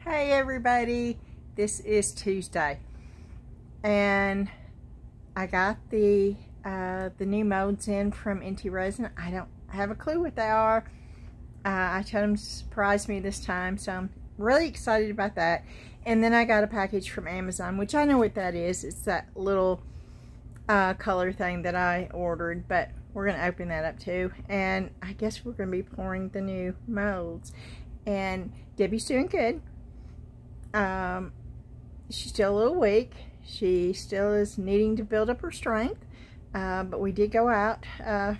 Hey everybody, this is Tuesday and I got the new molds in from NT Resin. I don't have a clue what they are. I told them to surprise me this time, so I'm really excited about that. And then I got a package from Amazon, which I know what that is. It's that little color thing that I ordered, but we're going to open that up too. And I guess we're going to be pouring the new molds. And Debbie's doing good. She's still a little weak. She still is needing to build up her strength. But we did go out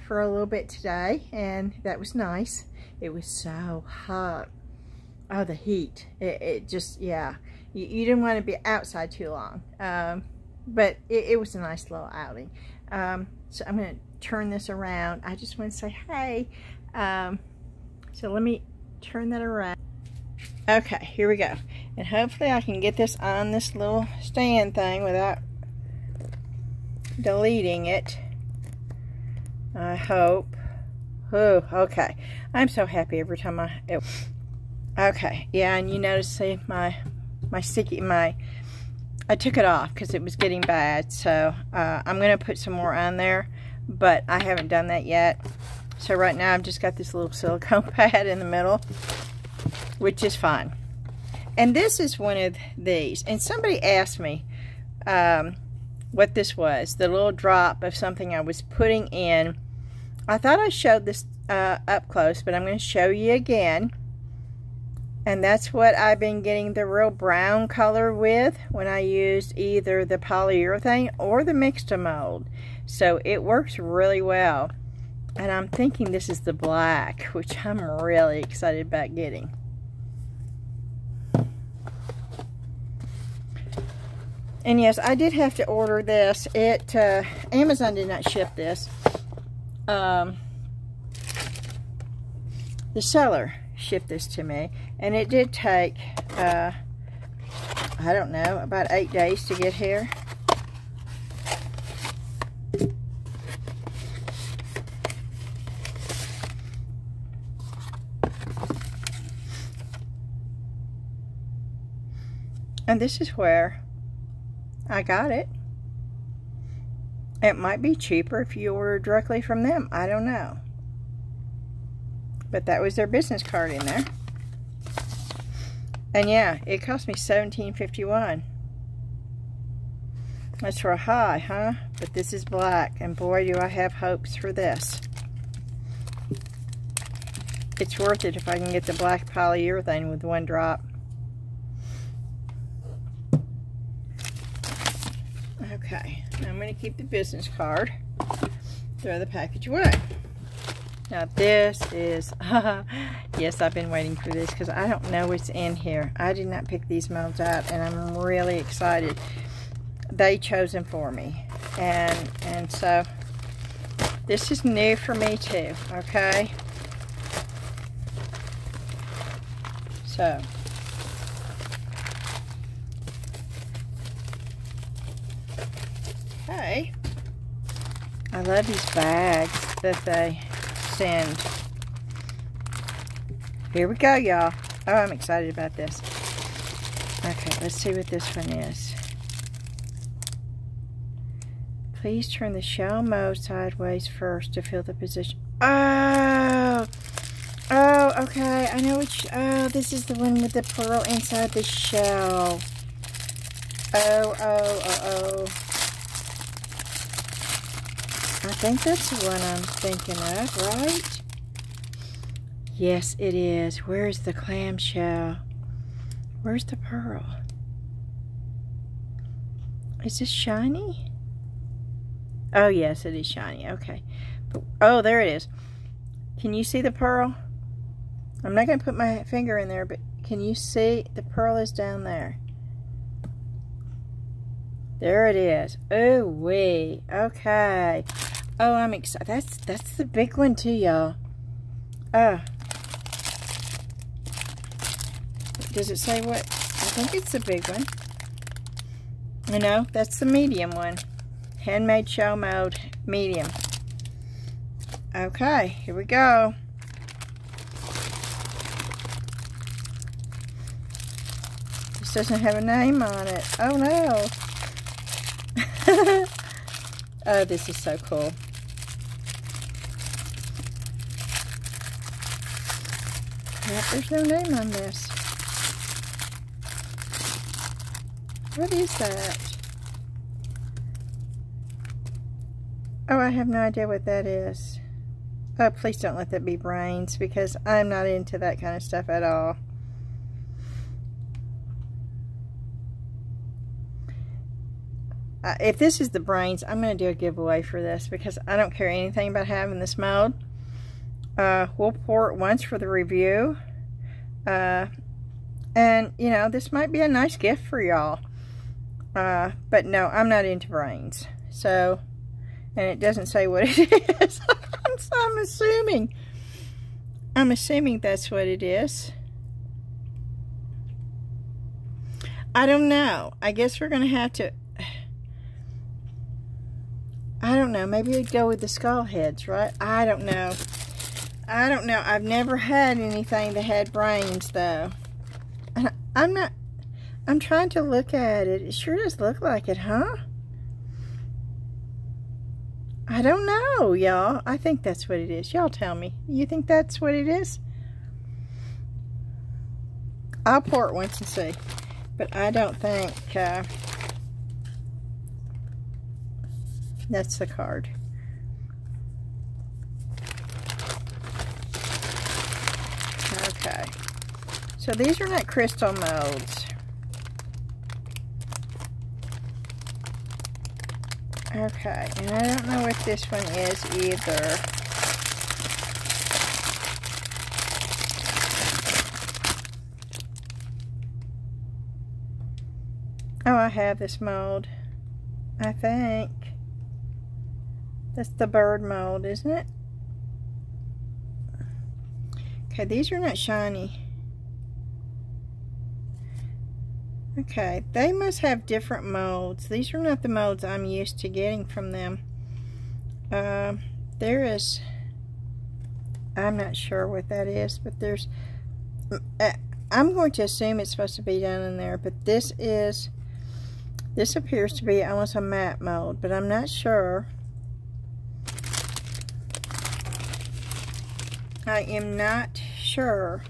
for a little bit today, and that was nice. It was so hot. Oh, the heat. It just, yeah. You didn't want to be outside too long. But it was a nice little outing. So I'm going to turn this around. I just want to say hey. So let me turn that around. Okay, here we go. And hopefully I can get this on this little stand thing without deleting it. I hope. Oh, okay. I'm so happy every time okay, yeah, and you notice, see, my sticky, I took it off because it was getting bad, so I'm going to put some more on there, but I haven't done that yet. So right now I've just got this little silicone pad in the middle, which is fine. And this is one of these. And somebody asked me what this was. The little drop of something I was putting in. I thought I showed this up close, but I'm going to show you again. And that's what I've been getting the real brown color with when I used either the polyurethane or the mixed mold. So it works really well. And I'm thinking this is the black, which I'm really excited about getting. And yes, I did have to order this. Amazon did not ship this. The seller shipped this to me, and it did take, I don't know, about 8 days to get here. And this is where I got it. It might be cheaper if you order directly from them. I don't know. But that was their business card in there. And yeah, it cost me $17.51. That's for a high, huh? But this is black, and boy, do I have hopes for this. It's worth it if I can get the black polyurethane with one drop. Okay, now I'm going to keep the business card, throw the package away. Now this is, yes, I've been waiting for this because I don't know what's in here. I did not pick these molds out, and I'm really excited. They chose them for me, and so this is new for me too, okay? So hey, I love these bags that they send. Here we go, y'all. Oh, I'm excited about this. Okay, let's see what this one is. Please turn the shell mold sideways first to feel the position. Oh! Oh, okay. I know which. Oh, this is the one with the pearl inside the shell. Oh. I think that's the one I'm thinking of, right? Yes, it is. Where's the clamshell? Where's the pearl? Is this shiny? Oh, yes, it is shiny. Okay. But, oh, there it is. Can you see the pearl? I'm not going to put my finger in there, but can you see? The pearl is down there. There it is. Oh, wee. Okay. Oh, I'm excited. That's the big one too, y'all. Oh. Does it say what? I think it's the big one. No, that's the medium one. Handmade shell mold, medium. Okay, here we go. doesn't have a name on it. Oh no. Oh, this is so cool. Yep, there's no name on this. What is that? Oh, I have no idea what that is. Oh, please don't let that be brains, because I'm not into that kind of stuff at all. If this is the brains, I'm going to do a giveaway for this, because I don't care anything about having this mold. We'll pour it once for the review. And, you know, this might be a nice gift for y'all. But no, I'm not into brains. So, and it doesn't say what it is. So I'm assuming that's what it is. I don't know. I guess we're going to have to... I don't know. Maybe we'd go with the skull heads, right? I don't know. I don't know. I've never had anything that had brains, though. I'm trying to look at it. It sure does look like it, huh? I don't know, y'all. I think that's what it is. Y'all tell me. You think that's what it is? I'll pour it once and see. But I don't think... that's the card. Okay. So these are not crystal molds. Okay. And I don't know what this one is either. Oh, I have this mold. I think. That's the bird mold, isn't it? Okay, these are not shiny. Okay, they must have different molds. These are not the molds I'm used to getting from them. There is... I'm not sure what that is, but there's... I'm going to assume it's supposed to be down in there, but this is... This appears to be almost a matte mold, but I'm not sure. I am not sure.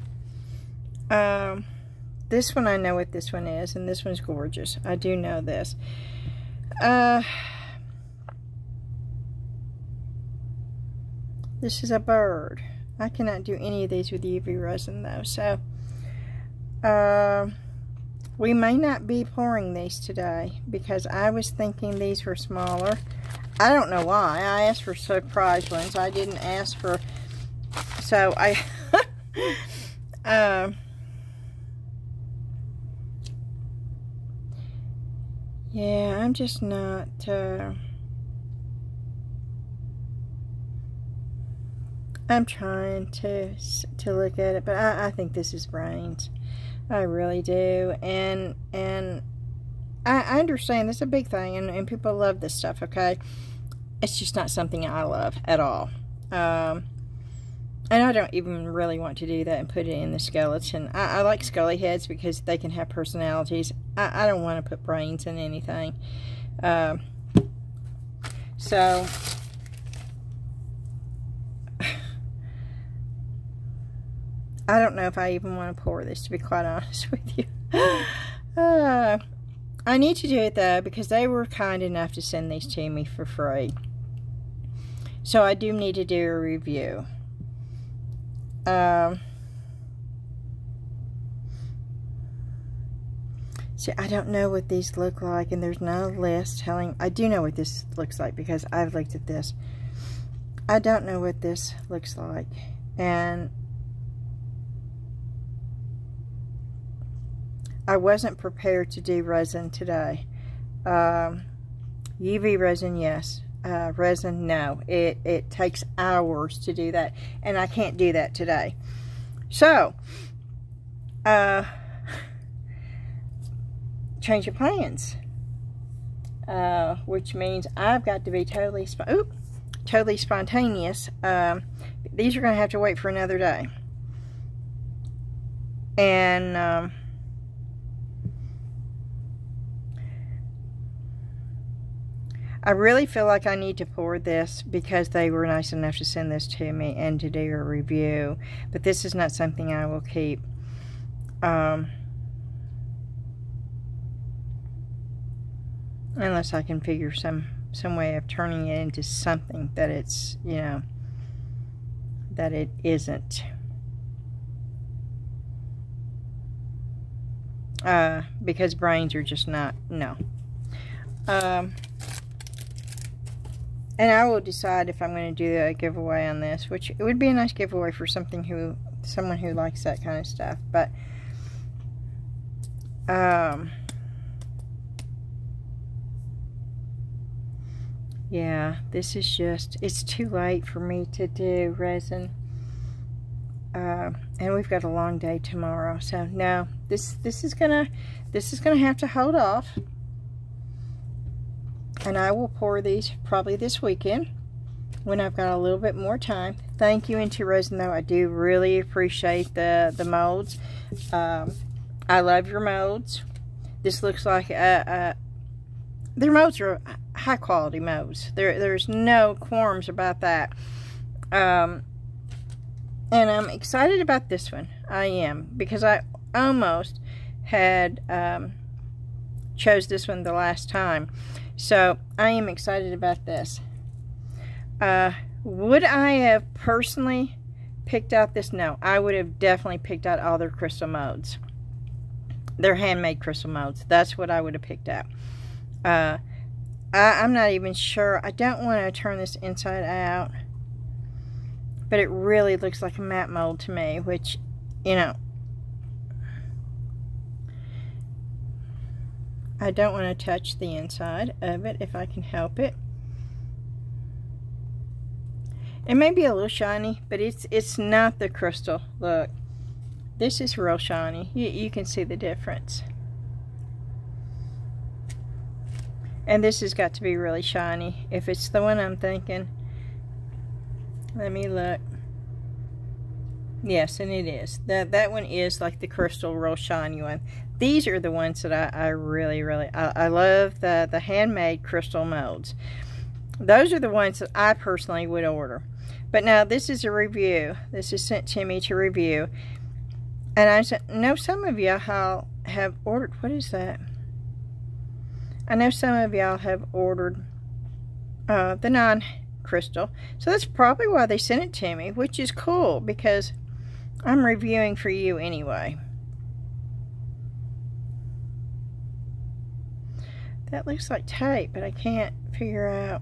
This one, I know what this one is, and this one's gorgeous. I do know this. This is a bird. I cannot do any of these with UV resin, though. So, we may not be pouring these today, because I was thinking these were smaller. I don't know why. I asked for surprise ones. I didn't ask for... So I, yeah, I'm just not, I'm trying to look at it, but I think this is brains. I really do, and I understand this is a big thing, and people love this stuff, okay? It's just not something I love at all. And I don't even really want to do that and put it in the skeleton. I like scully heads because they can have personalities. I don't want to put brains in anything. So, I don't know if I even want to pour this, to be quite honest with you. I need to do it, though, because they were kind enough to send these to me for free. So, I do need to do a review. See, I don't know what these look like, and there's no list telling... I do know what this looks like, because I've looked at this. I don't know what this looks like, and I wasn't prepared to do resin today. UV resin, yes. Resin, no. It takes hours to do that, and I can't do that today. So, change of plans, which means I've got to be totally spontaneous. These are going to have to wait for another day, and I really feel like I need to pour this because they were nice enough to send this to me and to do a review. But this is not something I will keep. Unless I can figure some way of turning it into something that it's, you know, that it isn't. Because brains are just not, no. And I will decide if I'm going to do a giveaway on this, which it would be a nice giveaway for someone who likes that kind of stuff. But yeah, this is just, it's too late for me to do resin. And we've got a long day tomorrow, so no, this is gonna have to hold off. And I will pour these probably this weekend when I've got a little bit more time. Thank you, Into Resin, though. I do really appreciate the molds. I love your molds. This looks like their molds are high quality molds. There's no qualms about that. And I'm excited about this one. I am, because I almost had chose this one the last time. So I am excited about this. Would I have personally picked out this? No, I would have definitely picked out all their crystal molds. Their handmade crystal molds. That's what I would have picked out. I'm not even sure. I don't want to turn this inside out, but it really looks like a matte mold to me, which, you know, I don't want to touch the inside of it if I can help it. It may be a little shiny, but it's not the crystal. Look, this is real shiny. You can see the difference. And this has got to be really shiny. If it's the one I'm thinking. Let me look. Yes, and it is. That one is like the crystal, real shiny one. These are the ones that I really I love, the handmade crystal molds. Those are the ones that I personally would order. But now this is a review. This is sent to me to review. And I know some of y'all have ordered, what is that? I know some of y'all have ordered the non-crystal. So that's probably why they sent it to me, which is cool because I'm reviewing for you anyway. That looks like tape, but I can't figure out.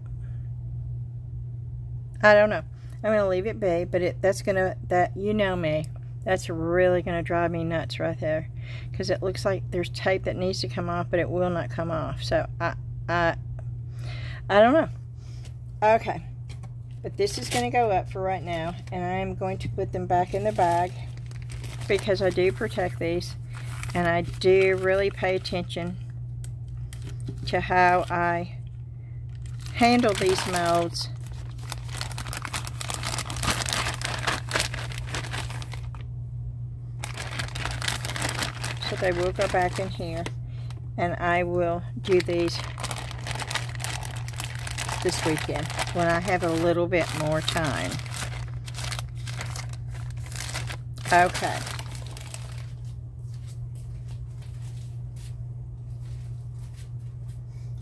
I don't know. I'm going to leave it be, but that's going to, you know me, that's really going to drive me nuts right there. Because it looks like there's tape that needs to come off, but it will not come off. So, I don't know. Okay. But this is going to go up for right now. And I am going to put them back in the bag. Because I do protect these. And I do really pay attention to how I handle these molds. So they will go back in here, and I will do these this weekend when I have a little bit more time. Okay.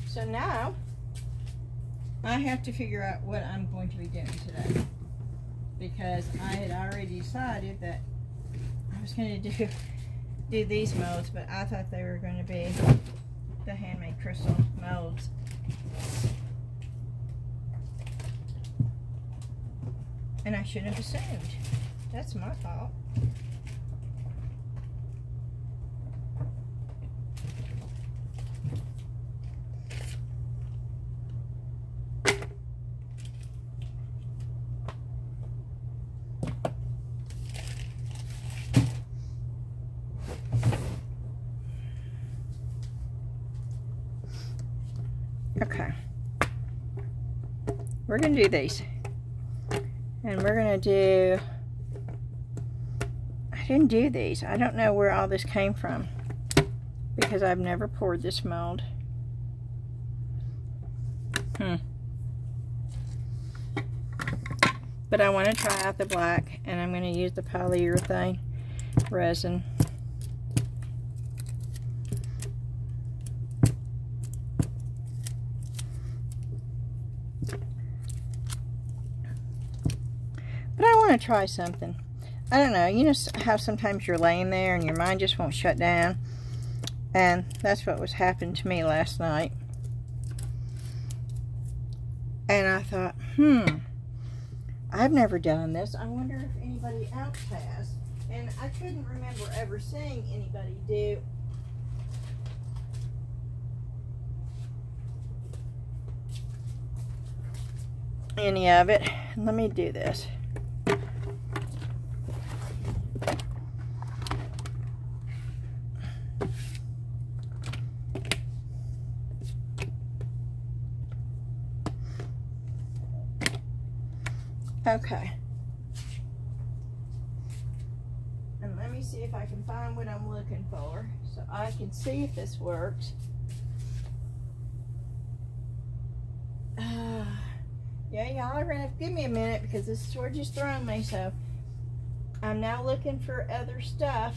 So now I have to figure out what I'm going to be doing today, because I had already decided that I was going to do these molds, but I thought they were going to be the handmade crystal molds. And I should have assumed. That's my fault. Okay, we're going to do these, and we're going to do, I didn't do these. I don't know where all this came from, because I've never poured this mold. But I want to try out the black, and I'm going to use the polyurethane resin. But I want to try something. I don't know, you know how sometimes you're laying there and your mind just won't shut down? And that's what was happening to me last night. And I thought, I've never done this. I wonder if anybody else has. And I couldn't remember ever seeing anybody do any of it. Let me do this. Okay. And let me see if I can find what I'm looking for so I can see if this works. Yeah, y'all are gonna give me a minute because this sword just thrown me, so I'm now looking for other stuff.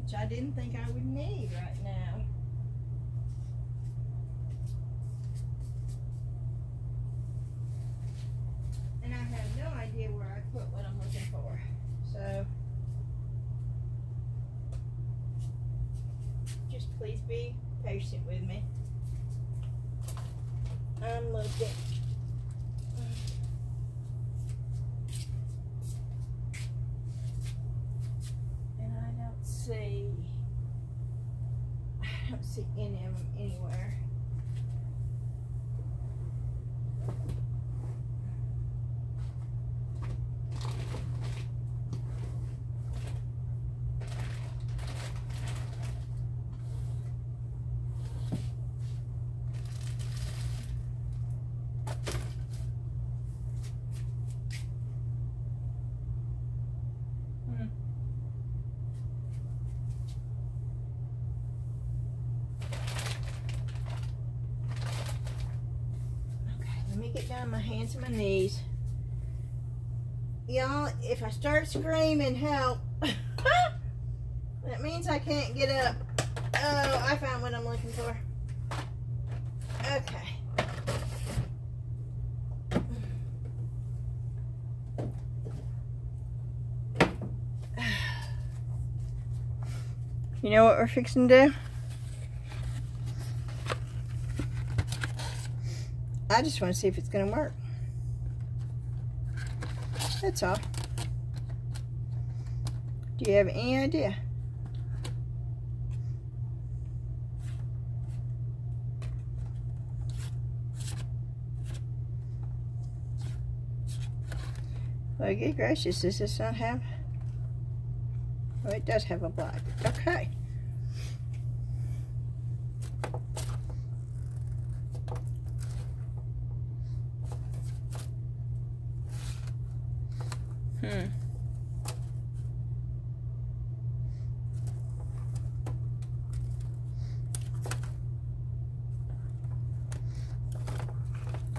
Which I didn't think I would need right now. And I have no idea where I put what I'm looking for. So just please be patient with me. I'm looking. And I don't see any of them anywhere. Get down on my hands and my knees. Y'all, if I start screaming help, that means I can't get up. Oh, I found what I'm looking for. Okay. You know what we're fixing to do? I just want to see if it's going to work. That's all. Do you have any idea? Well, good gracious, does this not have? Oh, it does have a black. Okay.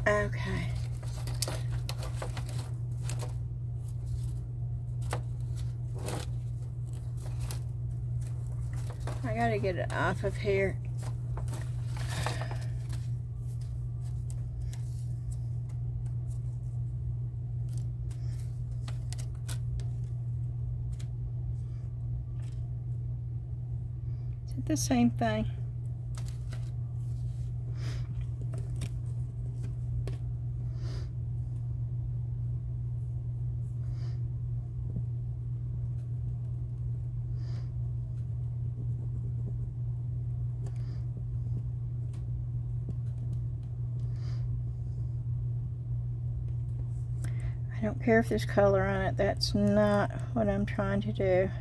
Okay. I gotta get it off of here. Is it the same thing? I don't care if there's color on it. That's not what I'm trying to do.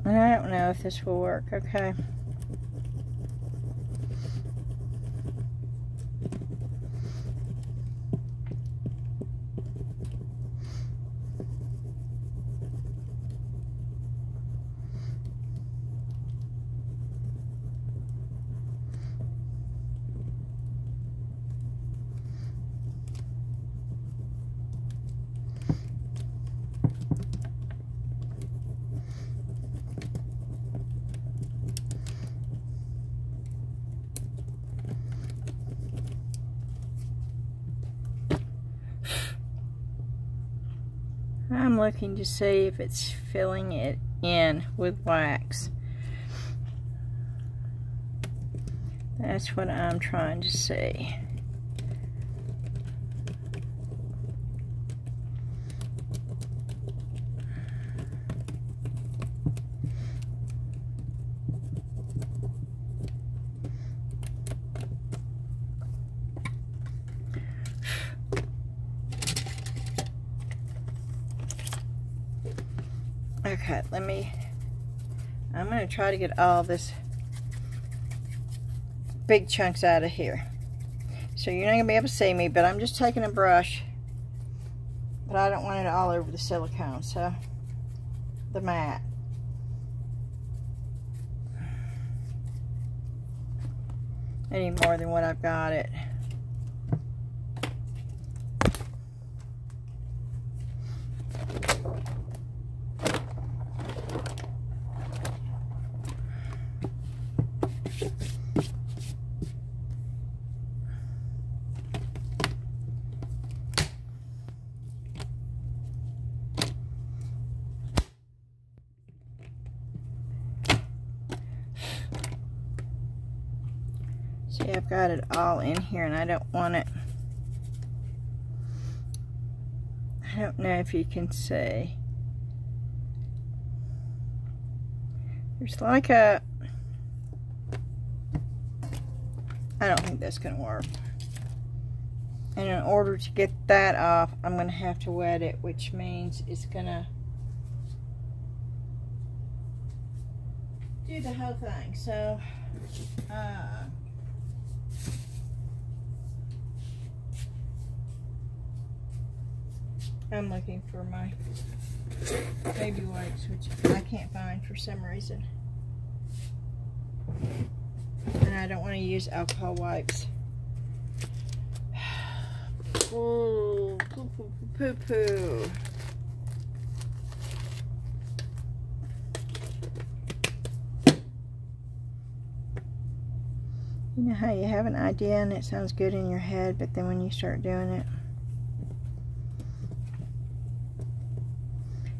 And I don't know if this will work. Okay. I'm looking to see if it's filling it in with wax. That's what I'm trying to see. Okay, I'm going to try to get all this big chunks out of here. So you're not going to be able to see me, but I'm just taking a brush. But I don't want it all over the silicone, so the mat. Any more than what I've got it. See, I've got it all in here and I don't want it. I don't know if you can see. There's like a... I don't think that's going to work. And in order to get that off, I'm going to have to wet it, which means it's going to do the whole thing. So, I'm looking for my baby wipes, which I can't find for some reason. And I don't want to use alcohol wipes. Oh, poo-poo. You know how you have an idea and it sounds good in your head, but then when you start doing it...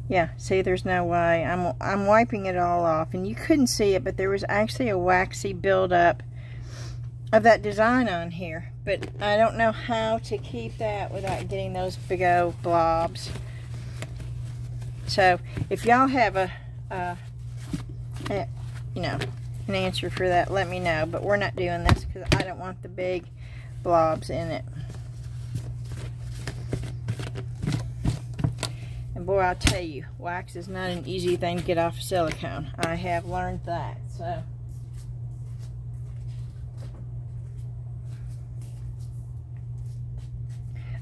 Yeah, see, there's no way. I'm wiping it all off, and you couldn't see it, but there was actually a waxy buildup of that design on here. But I don't know how to keep that without getting those big old blobs. So, if y'all have you know, an answer for that, let me know. But we're not doing this because I don't want the big blobs in it. Boy, I'll tell you, wax is not an easy thing to get off of silicone. I have learned that, so.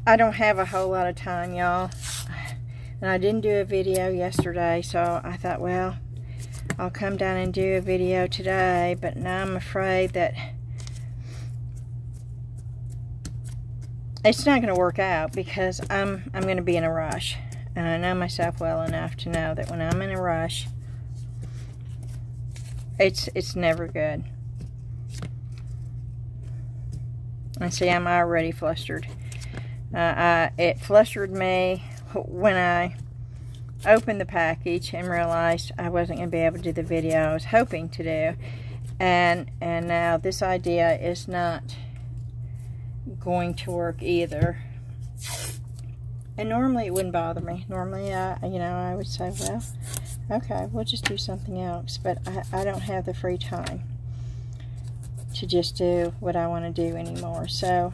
I don't have a whole lot of time, y'all. And I didn't do a video yesterday, so I thought, well, I'll come down and do a video today. But now I'm afraid that it's not going to work out because I'm going to be in a rush. And I know myself well enough to know that when I'm in a rush, it's never good. And see, I'm already flustered. It flustered me when I opened the package and realized I wasn't going to be able to do the video I was hoping to do. And now this idea is not going to work either. And normally it wouldn't bother me. Normally, you know, I would say, well, okay, we'll just do something else. But I don't have the free time to just do what I want to do anymore. So,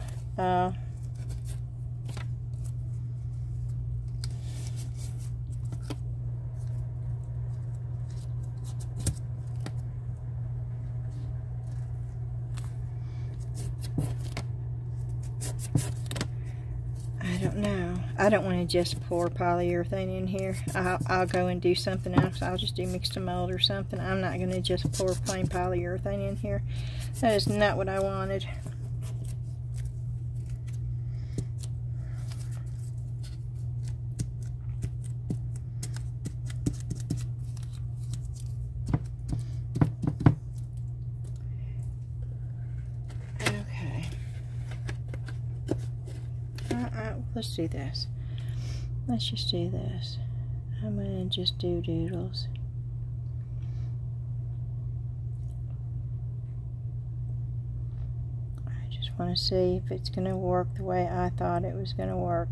don't know. I don't want to just pour polyurethane in here. I'll go and do something else. I'll just do mixed mold or something. I'm not going to just pour plain polyurethane in here. That is not what I wanted. Let's do this. Let's just do this. I'm going to just do doodles. I just want to see if it's going to work the way I thought it was going to work.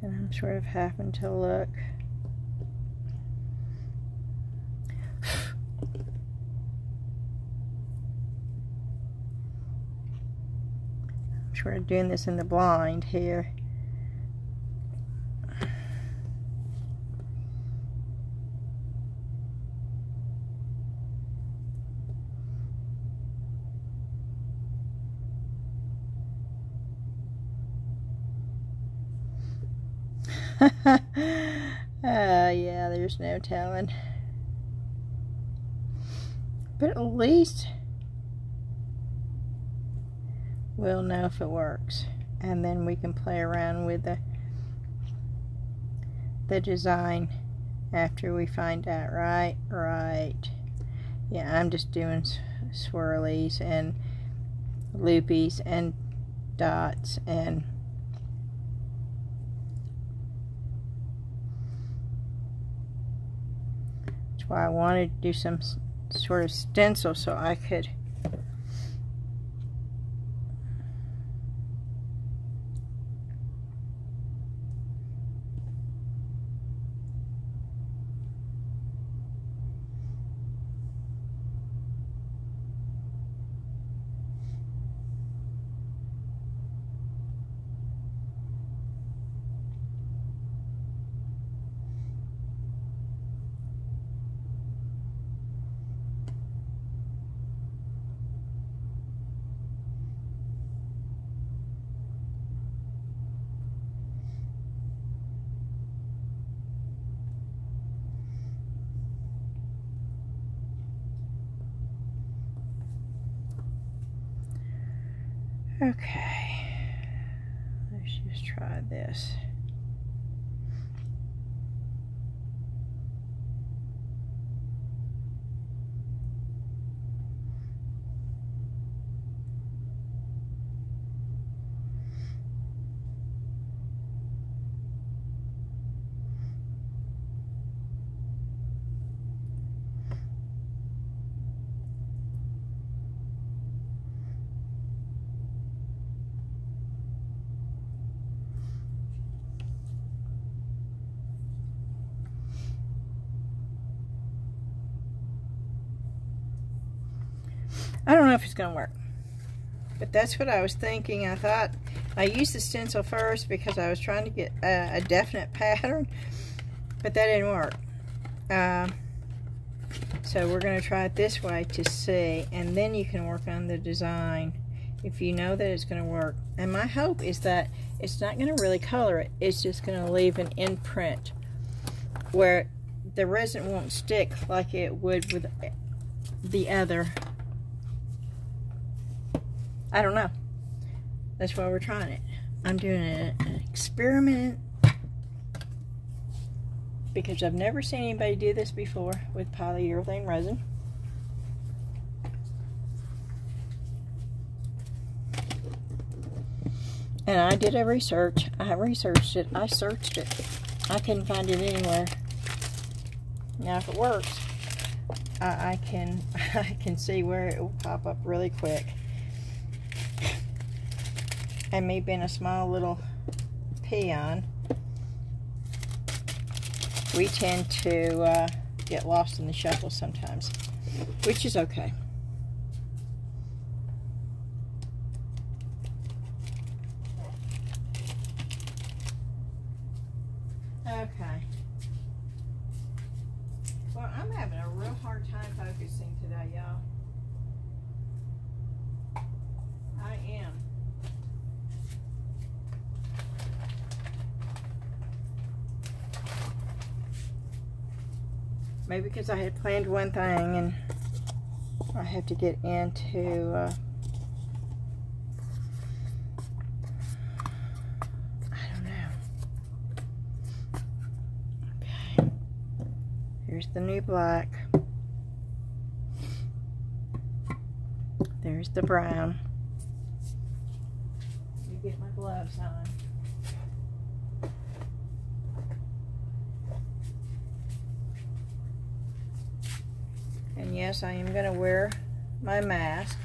And I'm sort of having to look. I'm sort of doing this in the blind here. Yeah, there's no telling. But at least we'll know if it works. And then we can play around with the design after we find out, right? Right. Yeah, I'm just doing swirlies and loopies and dots and why I wanted to do some sort of stencil so I could okay, let's just try this. I don't know if it's going to work, but that's what I was thinking. I thought I used the stencil first because I was trying to get a definite pattern, but that didn't work. So we're going to try it this way to see, and then you can work on the design if you know that it's going to work. And my hope is that it's not going to really color it. It's just going to leave an imprint where the resin won't stick like it would with the other. I don't know. That's why we're trying it. I'm doing an experiment because I've never seen anybody do this before with polyurethane resin. And I did a research. I researched it. I searched it. I couldn't find it anywhere. Now if it works, I can see where it will pop up really quick. And me being a small little pee on, we tend to get lost in the shuffle sometimes, which is okay. Okay. Well, I'm having a real hard time focusing today, y'all. I am. Maybe because I had planned one thing and I have to get into here's the new black. There's the brown. Let me get my gloves on. And yes, I am going to wear my mask.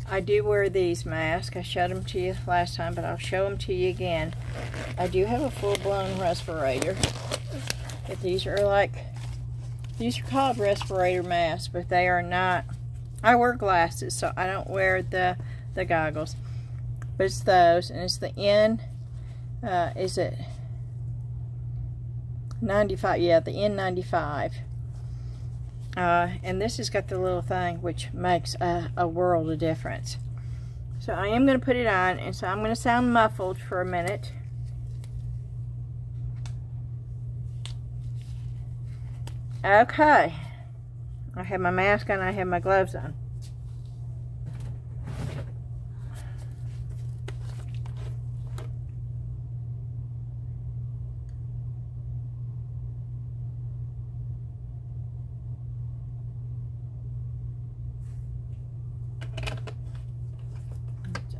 I do wear these masks. I showed them to you last time, but I'll show them to you again. I do have a full-blown respirator. But these are called respirator masks, but they are not. I wear glasses, so I don't wear the goggles. But it's those, and it's the N, is it 95? Yeah, the N95. And this has got the little thing which makes a world of difference. So I am going to put it on, and so I'm going to sound muffled for a minute. Okay. I have my mask on, I have my gloves on.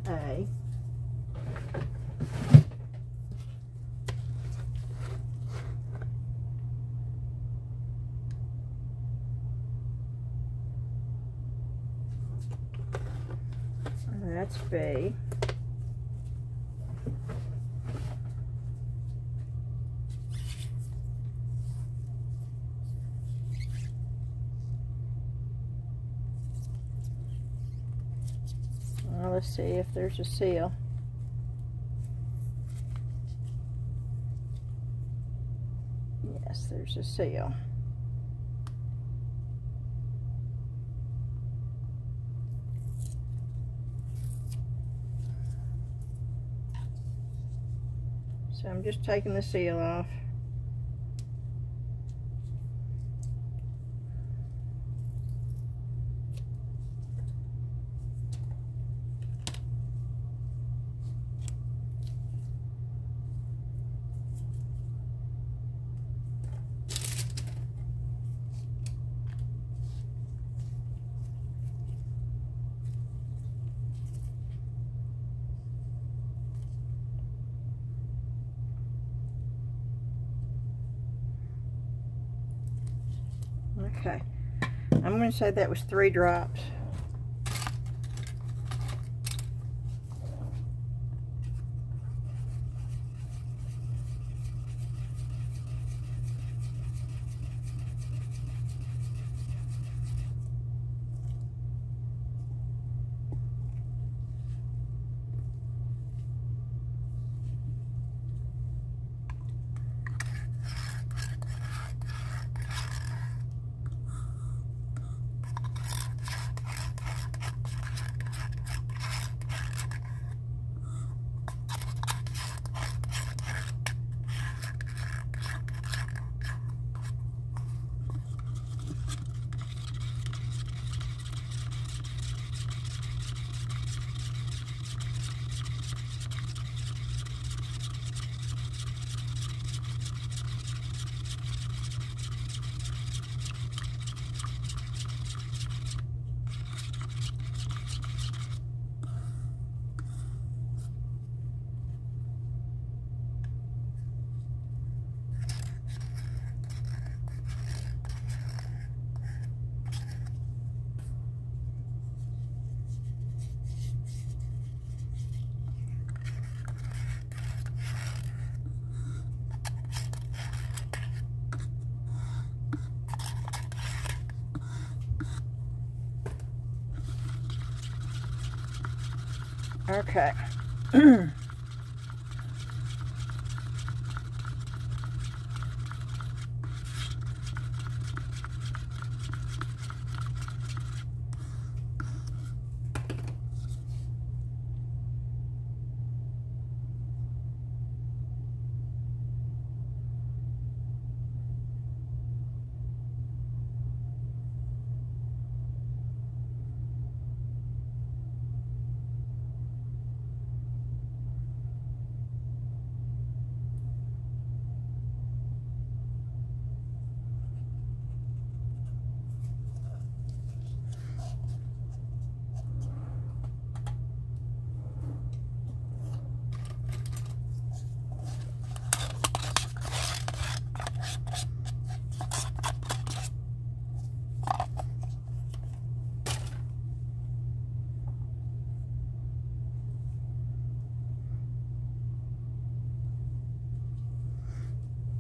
A. That's B. Well, let's see if there's a seal. Yes, there's a seal. So I'm just taking the seal off. Okay, I'm going to say that was 3 drops. Okay.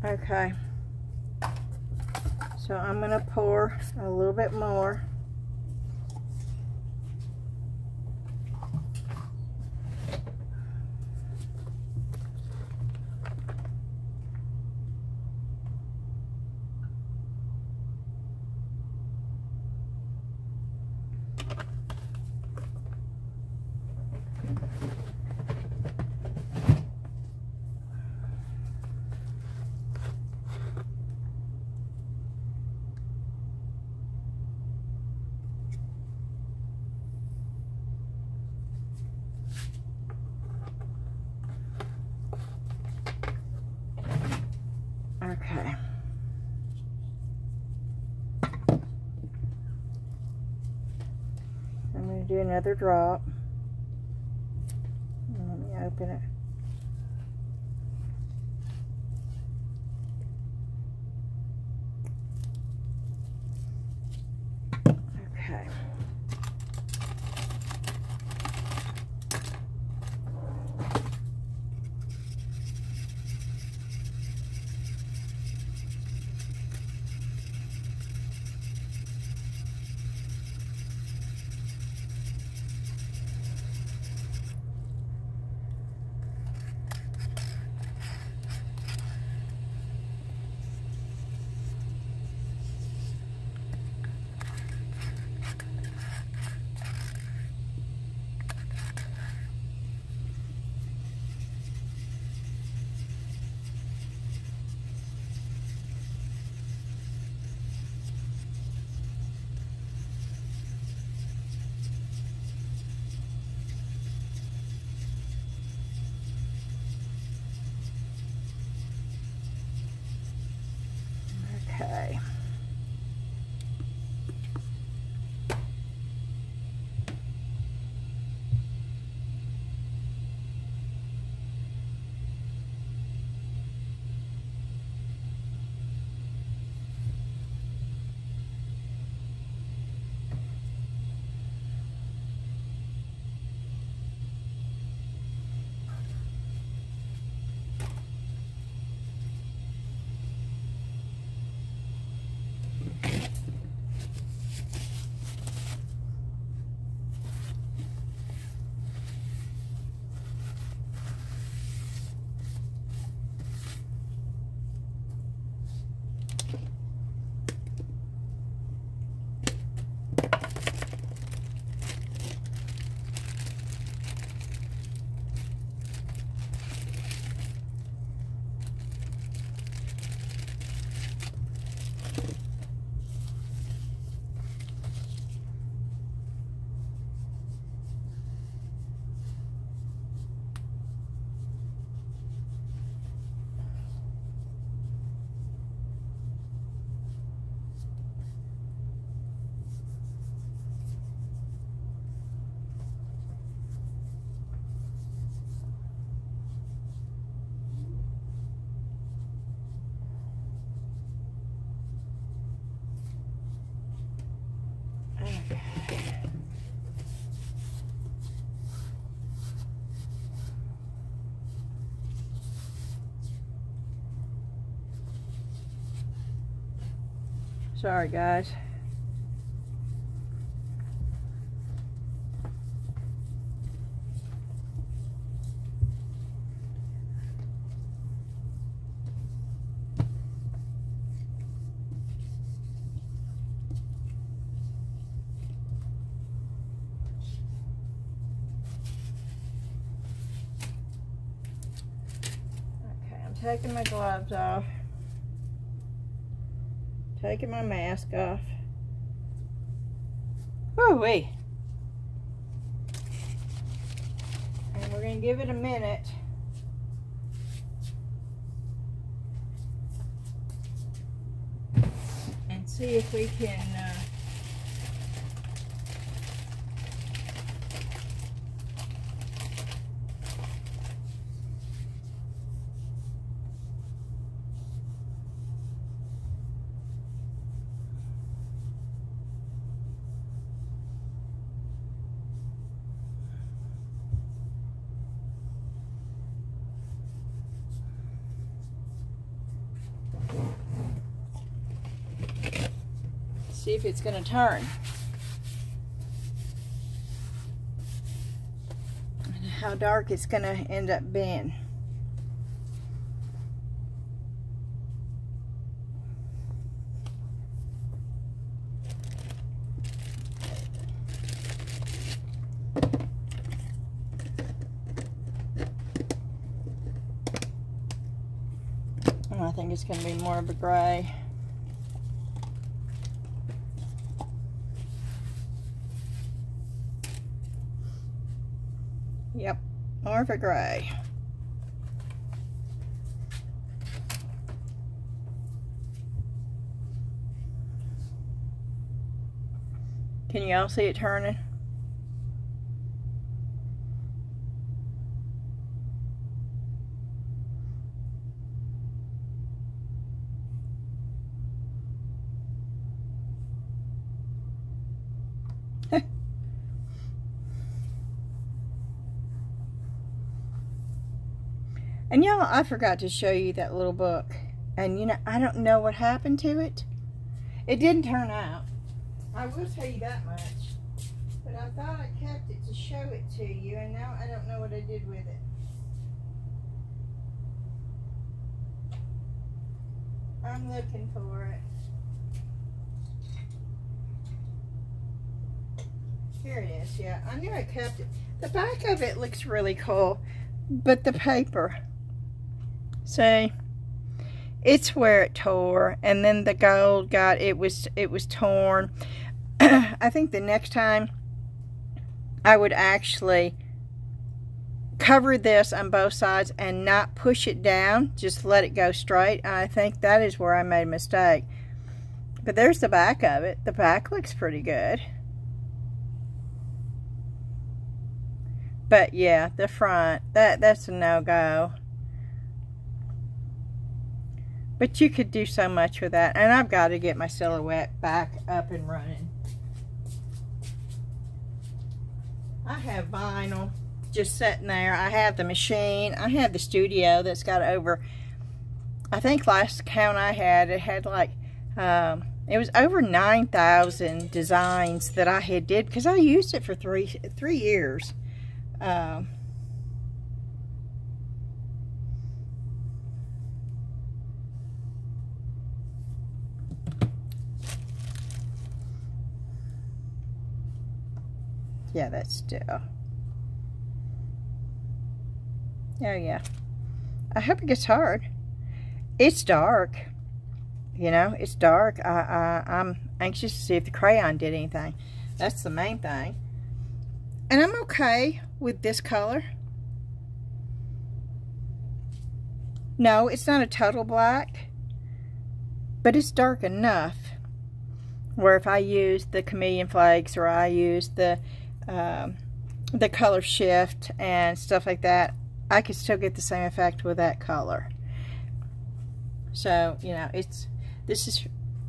Okay, so I'm going to pour a little bit more. Okay. I'm going to do another drop. Let me open it. Okay. Okay. Sorry, guys. taking my gloves off, taking my mask off. Woo-wee. And we're going to give it a minute. And see if we can see if it's going to turn. And how dark it's going to end up being. I think it's going to be more of a gray. Yep, more of a gray. Can you all see it turning? And y'all, I forgot to show you that little book. And you know, I don't know what happened to it. It didn't turn out. I will tell you that much. But I thought I kept it to show it to you, and now I don't know what I did with it. I'm looking for it. Here it is, yeah. I knew I kept it. The back of it looks really cool, but the paper, see, it's where it tore, and then the gold got, it was torn. I think the next time I would actually cover this on both sides and not push it down, just let it go straight. I think that is where I made a mistake. But there's the back of it. The back looks pretty good. But yeah, the front, that's a no-go. But you could do so much with that. And I've got to get my silhouette back up and running. I have vinyl just sitting there. I have the machine. I have the studio that's got over, I think last count I had, it had like, it was over 9,000 designs that I had did, because I used it for three years. Yeah, that's still. Oh yeah. I hope it gets hard. It's dark. You know, it's dark. I'm anxious to see if the crayon did anything. That's the main thing. And I'm okay with this color. No, it's not a total black, but it's dark enough where if I use the chameleon flakes, or I use the color shift and stuff like that, I could still get the same effect with that color. So, you know, this is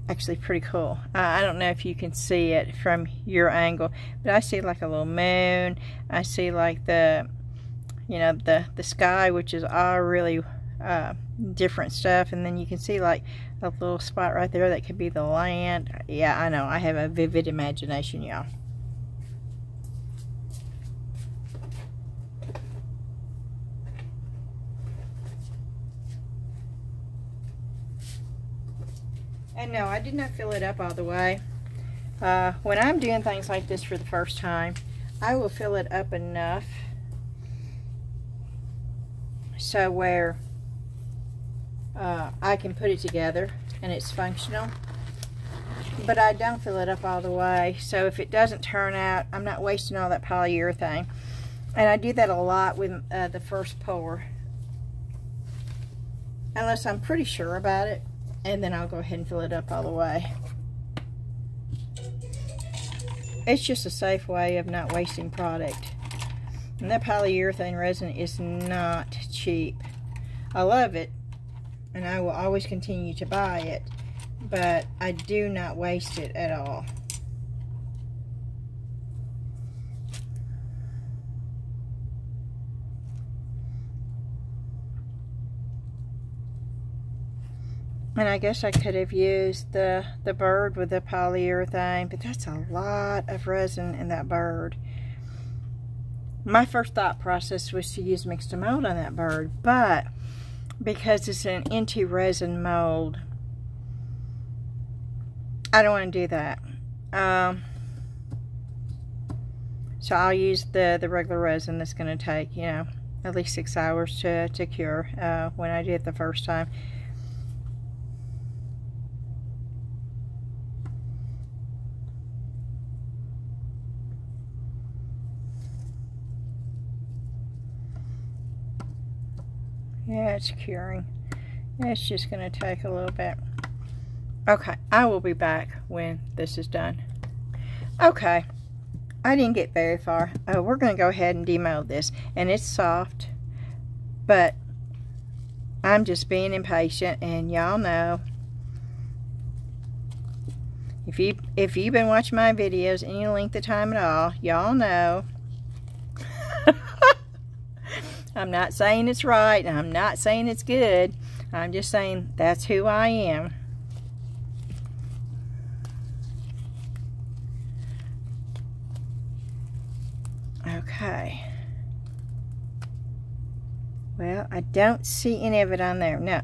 actually pretty cool. I don't know if you can see it from your angle, but I see like a little moon. I see like the, you know, the sky, which is all really different stuff, and then you can see like a little spot right there that could be the land. Yeah, I know, I have a vivid imagination, y'all. And no, I did not fill it up all the way. When I'm doing things like this for the first time, I will fill it up enough so where I can put it together and it's functional. But I don't fill it up all the way, so if it doesn't turn out, I'm not wasting all that polyurethane. And I do that a lot with the first pour, unless I'm pretty sure about it, and then I'll go ahead and fill it up all the way. It's just a safe way of not wasting product. And that polyurethane resin is not cheap. I love it, and I will always continue to buy it, but I do not waste it at all. And I guess I could have used the bird with the polyurethane, but that's a lot of resin in that bird. My first thought process was to use mixed mold on that bird, but because it's an anti-resin mold, I don't want to do that. So I'll use the regular resin that's going to take, you know, at least 6 hours to cure when I did it the first time. Yeah, it's curing. It's just going to take a little bit. Okay, I will be back when this is done. Okay, I didn't get very far. We're going to go ahead and demold this. And it's soft, but I'm just being impatient, and y'all know, if you've been watching my videos any length of time at all, y'all know I'm not saying it's right, and I'm not saying it's good. I'm just saying that's who I am. Okay. Well, I don't see any of it on there. No.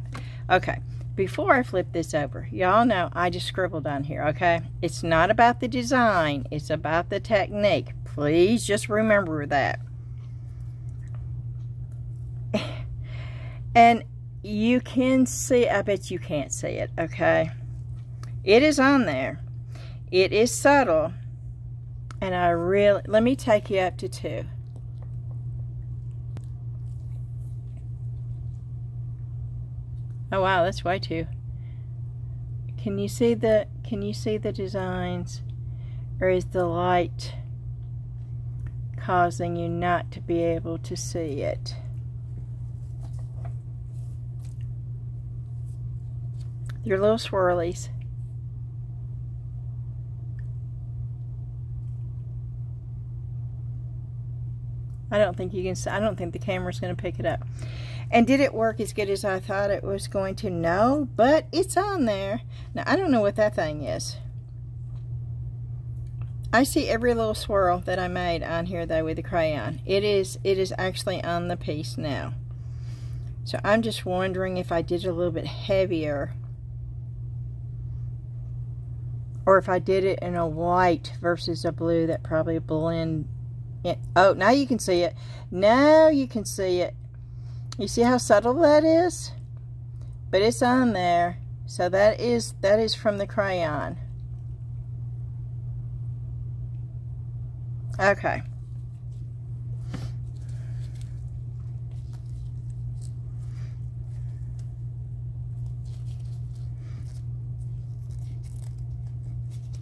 Okay. Before I flip this over, y'all know I just scribbled on here, okay? It's not about the design. It's about the technique. Please just remember that. And you can see, I bet you can't see it, okay? It is on there. It is subtle. And I really, let me take you up to 2. Oh wow, that's way too. Can you see the designs? Or is the light causing you not to be able to see it? Your little swirlies. I don't think you can see. I don't think the camera's going to pick it up. And did it work as good as I thought it was going to? No, but it's on there. Now, I don't know what that thing is. I see every little swirl that I made on here, though, with the crayon. It is actually on the piece now. So I'm just wondering if I did it a little bit heavier, or if I did it in a white versus a blue, that probably blend it. Oh, now you can see it. Now you can see it. You see how subtle that is? But it's on there. So that is from the crayon. Okay.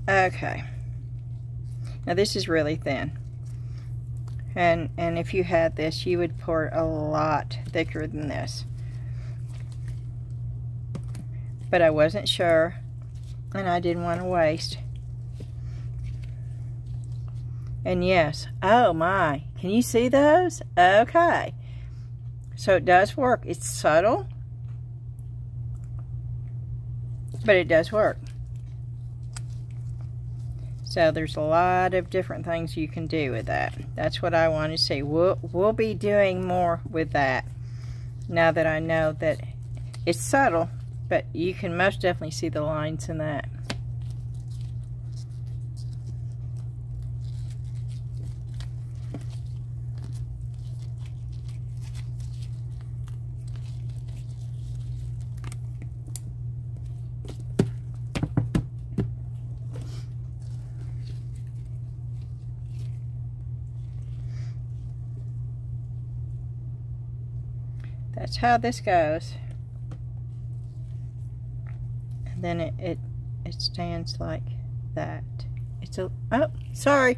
Okay. Now this is really thin. And if you had this, you would pour it a lot thicker than this. But I wasn't sure, and I didn't want to waste. And yes, oh my, can you see those? Okay. So it does work. It's subtle, but it does work. So there's a lot of different things you can do with that. That's what I want to see. We'll be doing more with that now that I know that it's subtle, but you can most definitely see the lines in that. That's how this goes. And then it stands like that. It's a, oh, sorry.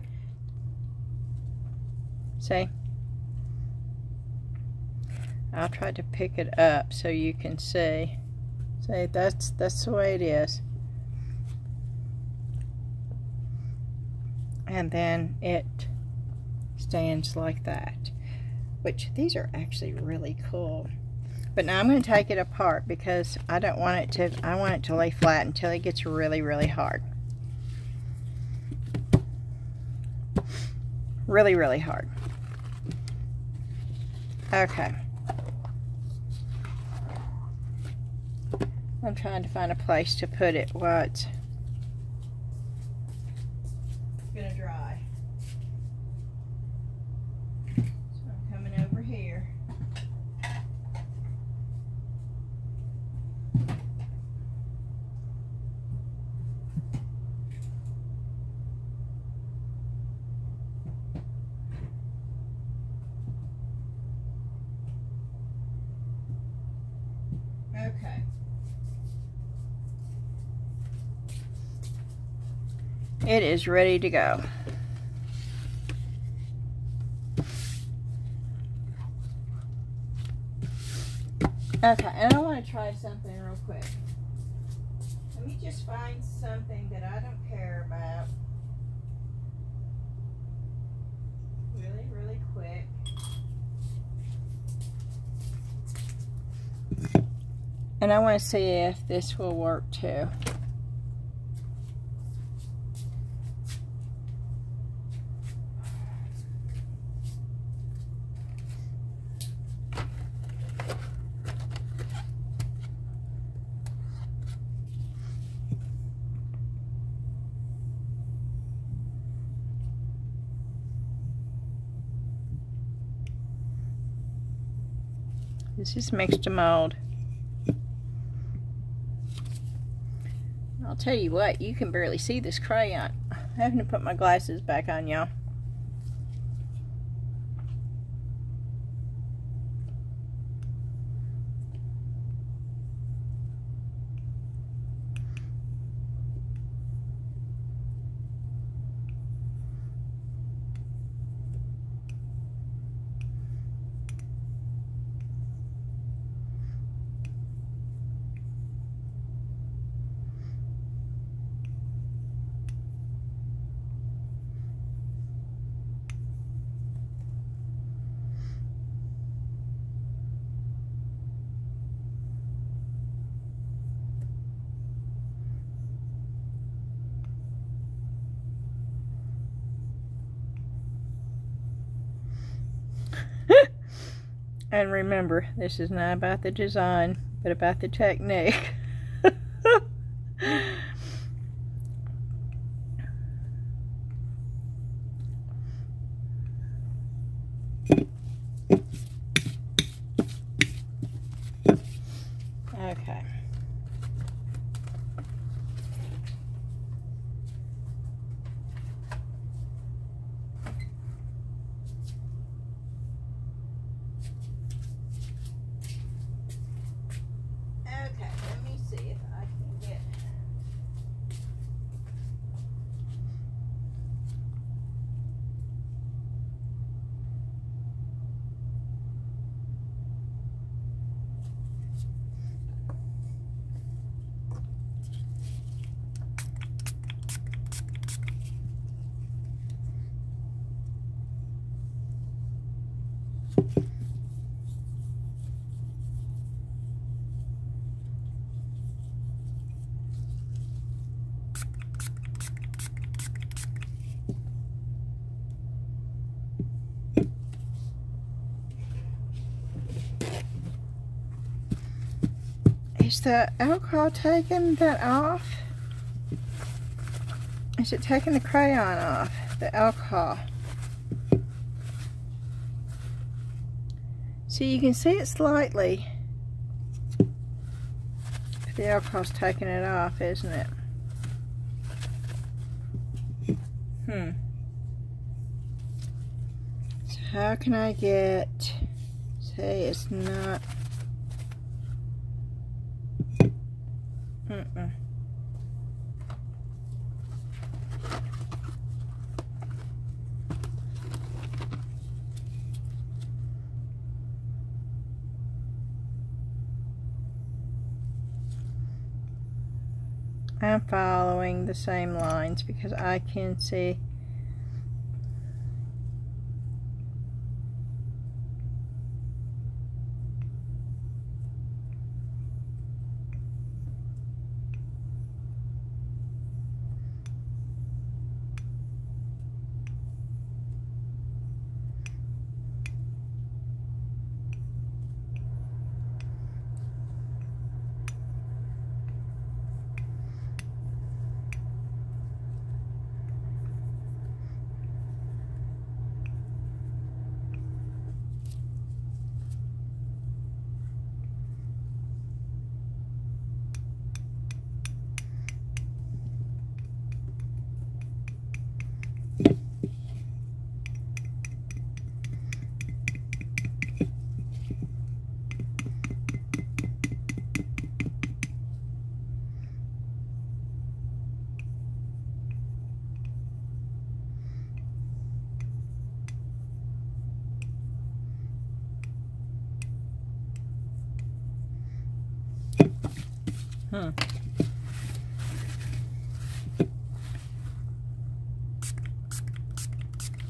See? I'll try to pick it up so you can see. See, that's the way it is. And then it stands like that. Which, these are actually really cool. But now I'm going to take it apart because I don't want it to, I want it to lay flat until it gets really, really hard. Really, really hard. Okay. I'm trying to find a place to put it while it's gonna dry. So I'm coming over here. Okay. It is ready to go. Okay, and I want to try something real quick. Let me just find something that I don't care about. Really, really quick. And I want to see if this will work too. This is mixed to mold. I'll tell you what, you can barely see this crayon. I'm having to put my glasses back on, y'all. And remember, this is not about the design, but about the technique. Okay. Is the alcohol taking that off? Is it taking the crayon off? The alcohol. See, you can see it slightly. The alcohol's taking it off, isn't it? So how can I get, say it's not Mm-mm. I'm following the same lines because I can see.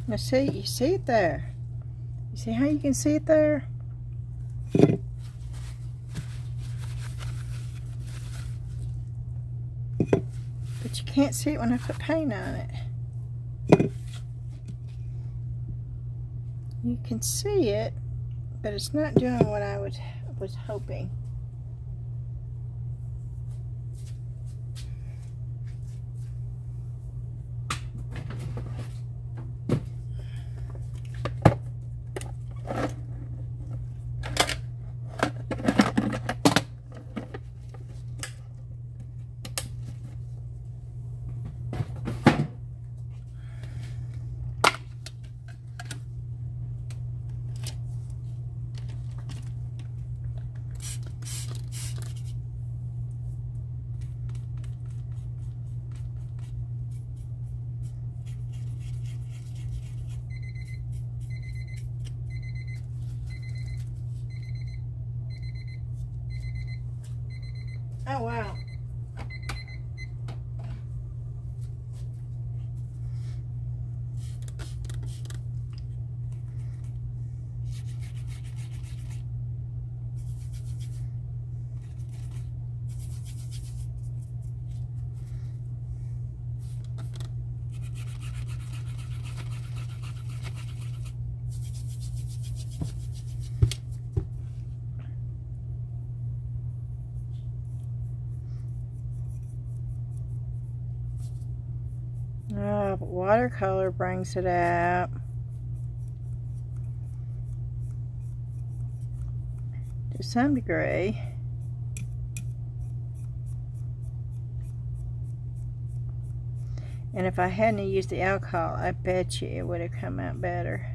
Now see, you see it there. You see how you can see it there? But you can't see it when I put paint on it. You can see it, but it's not doing what I was hoping. Oh, wow. Oh, but watercolor brings it out. To some degree. And if I hadn't used the alcohol, I bet you it would have come out better.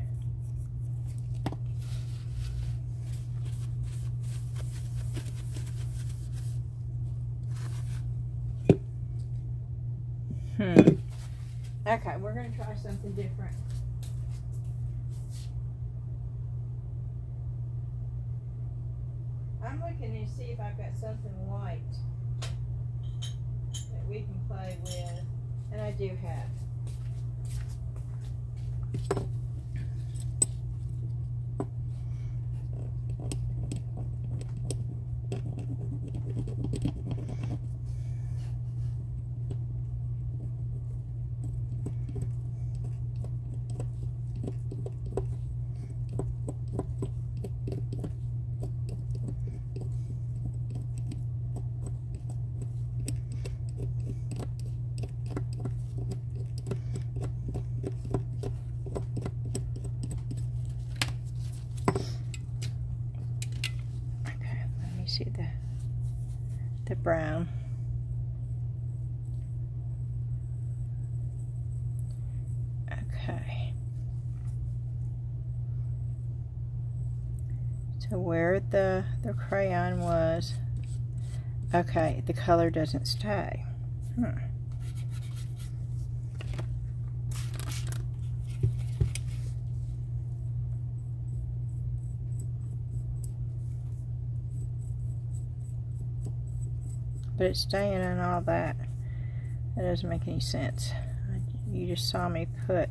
Okay, we're going to try something different. I'm looking to see if I've got something white that we can play with, and I do have. See the brown. Okay. So where the crayon was Okay, the color doesn't stay. But it's staying in all that. That doesn't make any sense. You just saw me put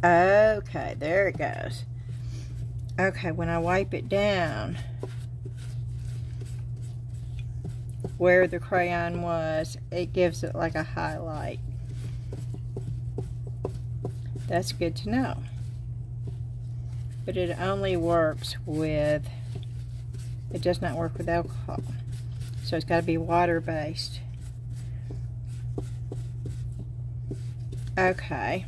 Okay, there it goes. Okay, when I wipe it down where the crayon was, it gives it like a highlight. That's good to know. But it only works with, it does not work with alcohol. So it's got to be water-based. Okay.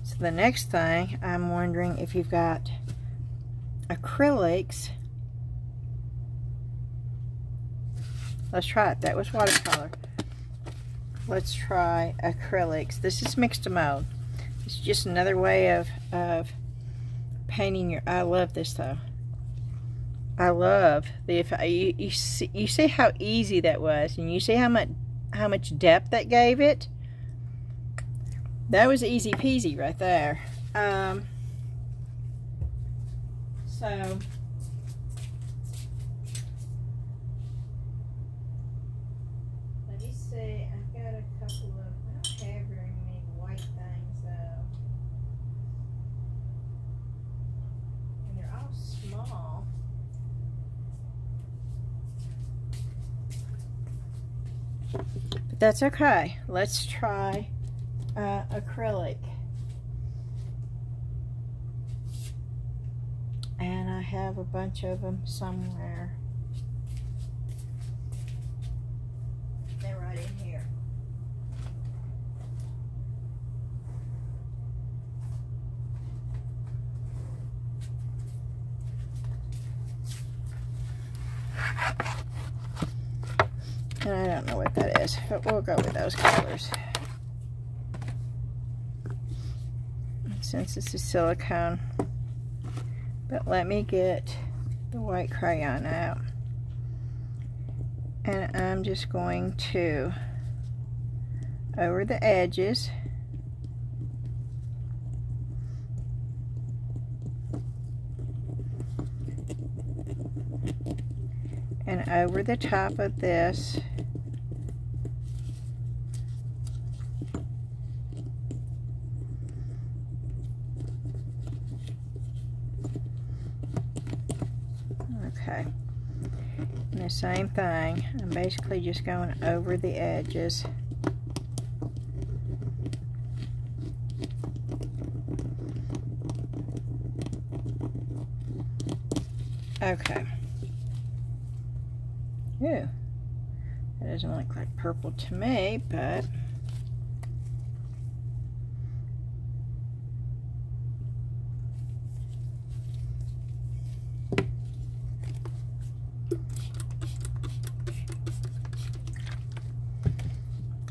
So the next thing, I'm wondering if you've got acrylics. Let's try it. That was watercolor. Let's try acrylics. This is mixed mold. It's just another way of painting your, I love this though. I love the, you see how easy that was, and you see how much depth that gave it. That was easy peasy right there. So let me see. I've got a couple of, I don't have very many white things though, and they're all small. But that's okay. Let's try acrylic. And I have a bunch of them somewhere. They're right in here. And I don't know what that is, but we'll go with those colors. Since this is silicone. But let me get the white crayon out. And I'm just going to, over the edges, and over the top of this, okay, and the same thing, I'm basically just going over the edges. Okay. Ew. That doesn't look like purple to me, but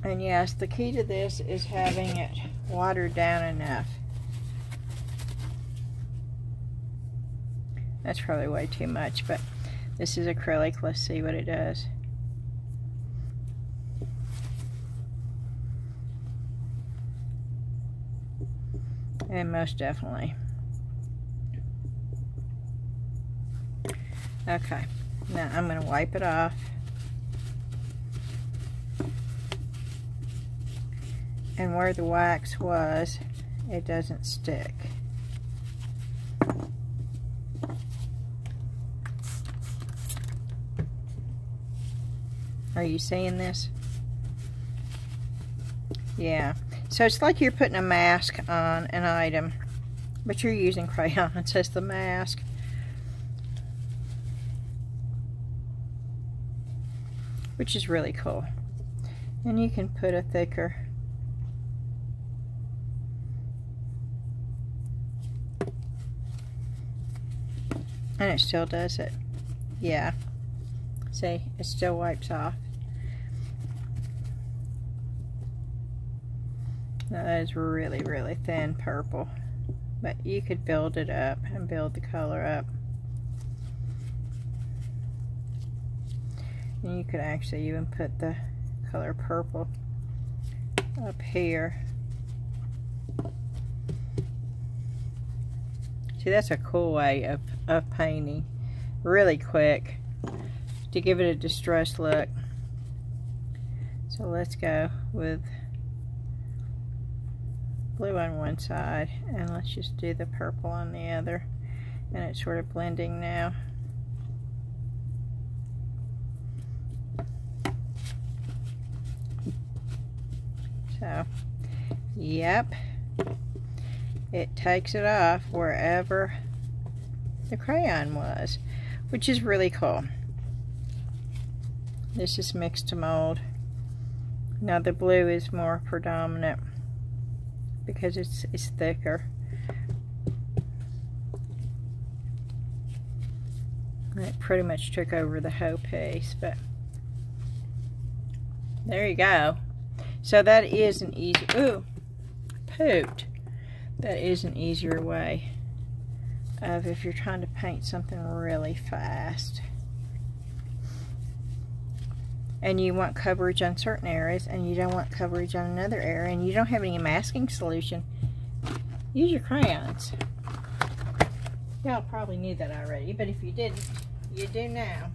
and yes, the key to this is having it watered down enough. That's probably way too much, but this is acrylic. Let's see what it does. And most definitely. Okay, now I'm going to wipe it off. And where the wax was, it doesn't stick. Are you seeing this? Yeah. So it's like you're putting a mask on an item, but you're using crayons as the mask. Which is really cool. And you can put a thicker. And it still does it. Yeah. See, it still wipes off. Now that is really, really thin purple. But you could build it up and build the color up. And you could actually even put the color purple up here. See, that's a cool way of painting. Really quick to give it a distressed look. So let's go with blue on one side, and let's just do the purple on the other. And it's sort of blending now. So, yep, it takes it off wherever the crayon was, which is really cool. This is mixed to mold. Now the blue is more predominant because it's thicker. And it pretty much took over the whole piece, but there you go. So that is an easy, ooh, pooped. That is an easier way of if you're trying to paint something really fast. And you want coverage on certain areas, and you don't want coverage on another area, and you don't have any masking solution, use your crayons. Y'all probably knew that already, but if you didn't, you do now.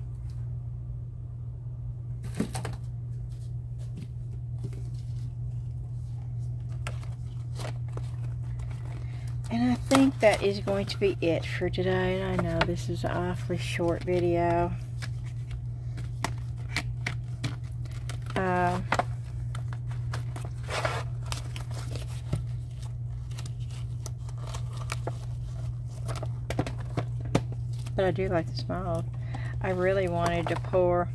And I think that is going to be it for today. And I know this is an awfully short video. But I do like this mold. I really wanted to pour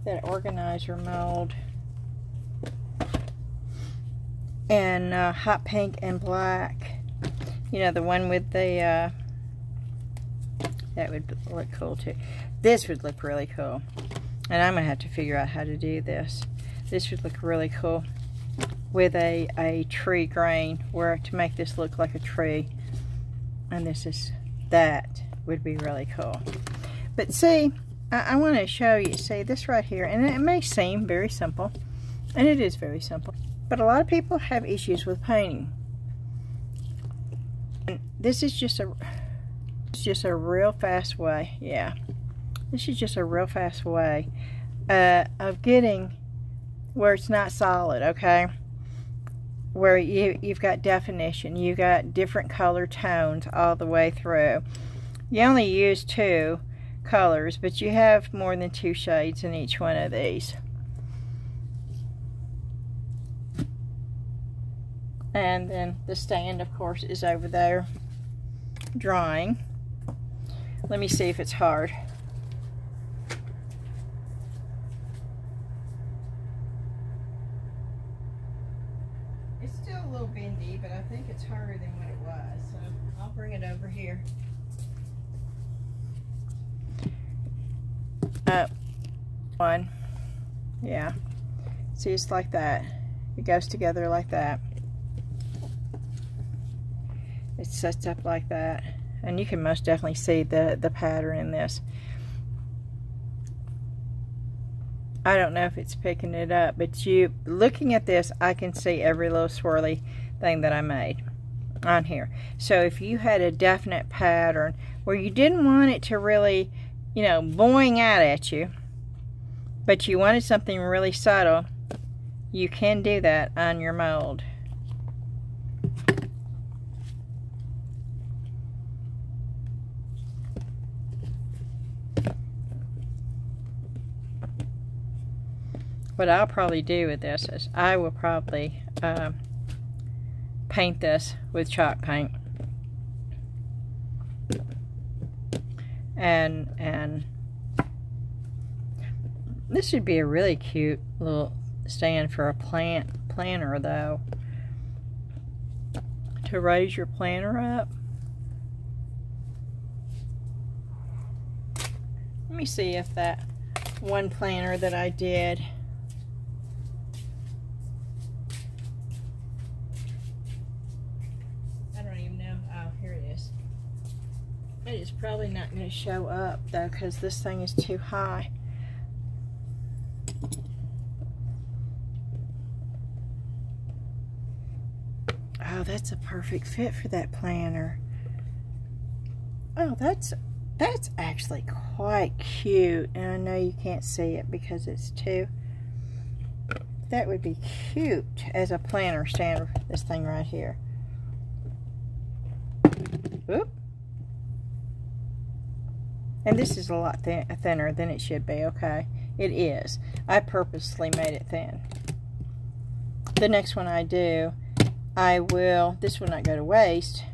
that organizer mold in hot pink and black. You know, the one with the, that would look cool too. This would look really cool. And I'm going to have to figure out how to do this. This would look really cool with a tree grain, where to make this look like a tree. And that would be really cool. But see, I want to show you, see this right here, and it may seem very simple, and it is very simple, but a lot of people have issues with painting. And this is just a real fast way, yeah. This is just a real fast way of getting where it's not solid, okay? Where you've got definition, you got different color tones all the way through. You only use 2 colors, but you have more than 2 shades in each one of these. And then the stand, of course, is over there drying. Let me see if it's hard. It's still a little bendy, but I think it's harder than what it was, so I'll bring it over here. One, yeah, see, it's like that. It goes together like that. It sets up like that, and you can most definitely see the pattern in this. I don't know if it's picking it up, but looking at this, I can see every little swirly thing that I made on here. So if you had a definite pattern where you didn't want it to really, you know, boing out at you, but you wanted something really subtle, you can do that on your mold. What I'll probably do with this is I will probably paint this with chalk paint. And this would be a really cute little stand for a planter though. To raise your planter up. Let me see if that one planner that I did, I don't even know. Oh, here it is. It is probably not going to show up though, because this thing is too high. Oh, that's a perfect fit for that planner. Oh, that's actually quite cute. And I know you can't see it because it's too. That would be cute as a planner stand. This thing right here. Oop. And this is a lot thinner than it should be. Okay, it is. I purposely made it thin. The next one I do, I will, this will not go to waste,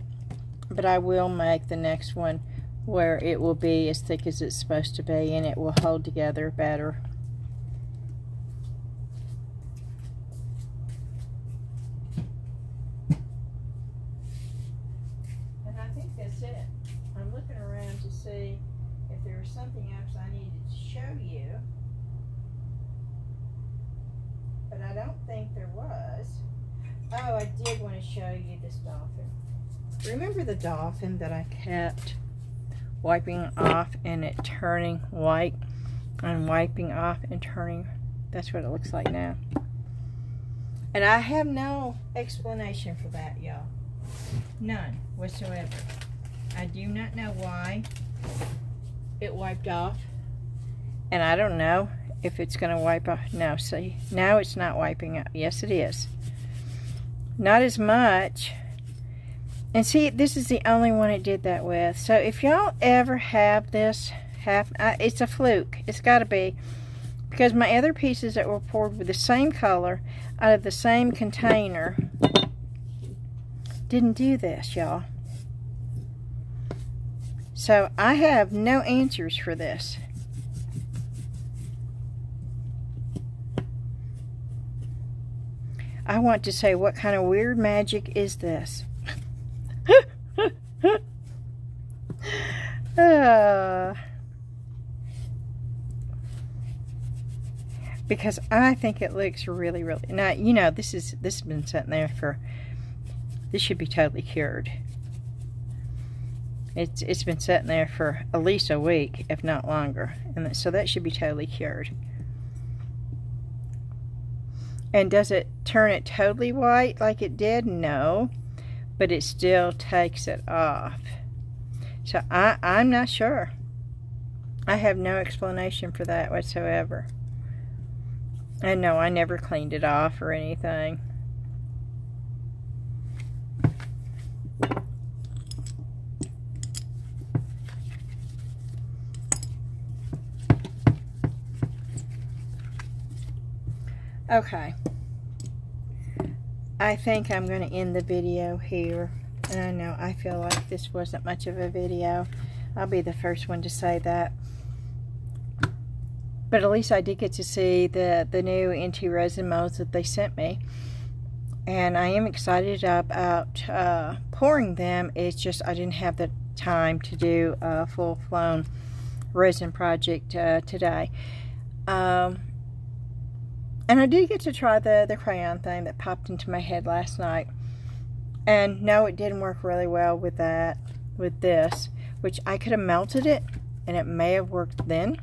but I will make the next one where it will be as thick as it's supposed to be and it will hold together better. And I think that's it. I'm looking around to see if there was something else I needed to show you, but I don't think there was. Oh, I did want to show you this dolphin. Remember the dolphin that I kept wiping off and it turning white? I'm wiping off and turning. That's what it looks like now. And I have no explanation for that, y'all. None whatsoever. I do not know why it wiped off. And I don't know if it's going to wipe off. No, see, now it's not wiping out. Yes, it is. Not as much. And see, this is the only one it did that with. So if y'all ever have this, it's a fluke. It's got to be. Because my other pieces that were poured with the same color out of the same container didn't do this, y'all. So I have no answers for this. I want to say, what kind of weird magic is this? Because I think it looks really, really. Now, you know, this has been sitting there for. This should be totally cured. It's been sitting there for at least a week, if not longer, and so that should be totally cured. And does it turn it totally white like it did? No. But it still takes it off. So I'm not sure. I have no explanation for that whatsoever. And no, I never cleaned it off or anything. Okay, I think I'm going to end the video here, and I know I feel like this wasn't much of a video. I'll be the first one to say that, but at least I did get to see the new NT resin molds that they sent me, and I am excited about pouring them. It's just I didn't have the time to do a full-blown resin project today. And I did get to try the crayon thing that popped into my head last night. And no, it didn't work really well with that, with this, which I could have melted it and it may have worked then,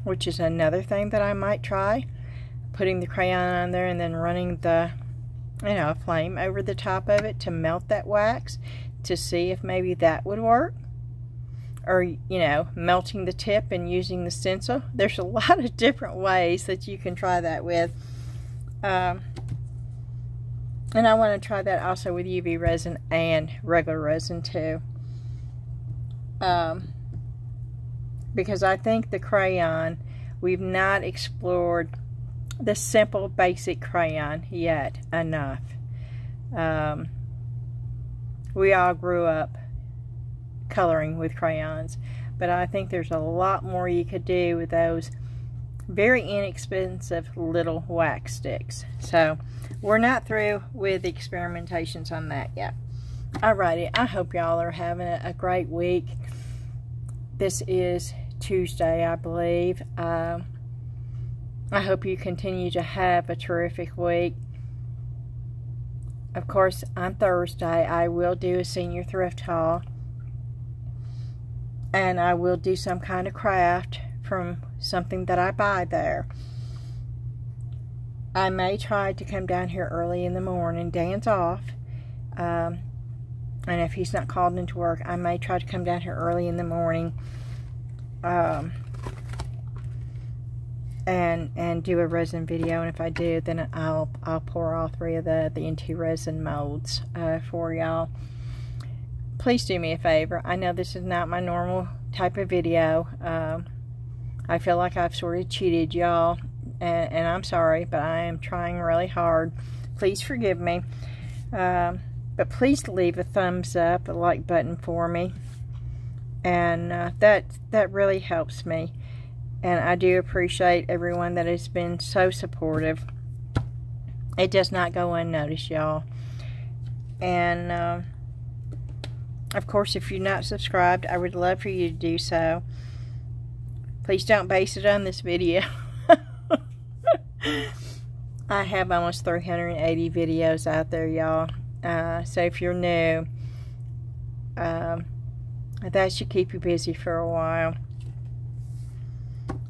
which is another thing that I might try. Putting the crayon on there and then running the, you know, flame over the top of it to melt that wax to see if maybe that would work. Or, you know, melting the tip and using the stencil. There's a lot of different ways that you can try that with. And I want to try that also with UV resin and regular resin too. Because I think the crayon, we've not explored the simple basic crayon yet enough. We all grew up coloring with crayons, but I think there's a lot more you could do with those very inexpensive little wax sticks. So we're not through with the experimentations on that yet. Alrighty, I hope y'all are having a great week. This is Tuesday, I believe. I hope you continue to have a terrific week. Of course, on Thursday, I will do a senior thrift haul. And I will do some kind of craft from something that I buy there. I may try to come down here early in the morning. Dan's off. And if he's not called into work, I may try to come down here early in the morning. And do a resin video. And if I do, then I'll pour all 3 of the NT resin molds for y'all. Please do me a favor. I know this is not my normal type of video. I feel like I've sort of cheated y'all, and I'm sorry, but I am trying really hard. Please forgive me. But please leave a thumbs up, a like button for me, and that really helps me. And I do appreciate everyone that has been so supportive. It does not go unnoticed, y'all. And of course, if you're not subscribed, I would love for you to do so. Please don't base it on this video. I have almost 380 videos out there, y'all. So if you're new, that should keep you busy for a while.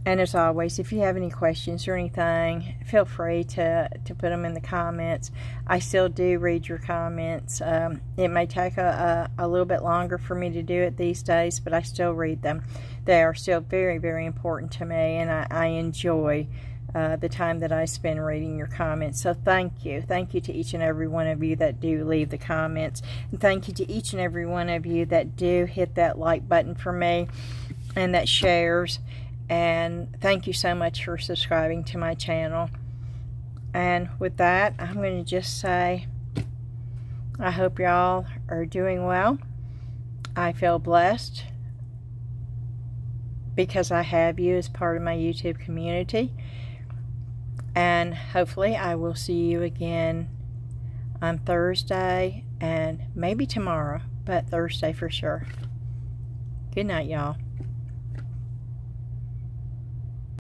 And as always, if you have any questions or anything, feel free to put them in the comments. I still do read your comments. It may take a little bit longer for me to do it these days, but I still read them. They are still very, very important to me, and I enjoy the time that I spend reading your comments. So thank you. Thank you to each and every one of you that do leave the comments. And thank you to each and every one of you that do hit that like button for me and that shares. And thank you so much for subscribing to my channel. And with that, I'm going to just say, I hope y'all are doing well. I feel blessed because I have you as part of my YouTube community. And hopefully I will see you again on Thursday and maybe tomorrow, but Thursday for sure. Good night, y'all.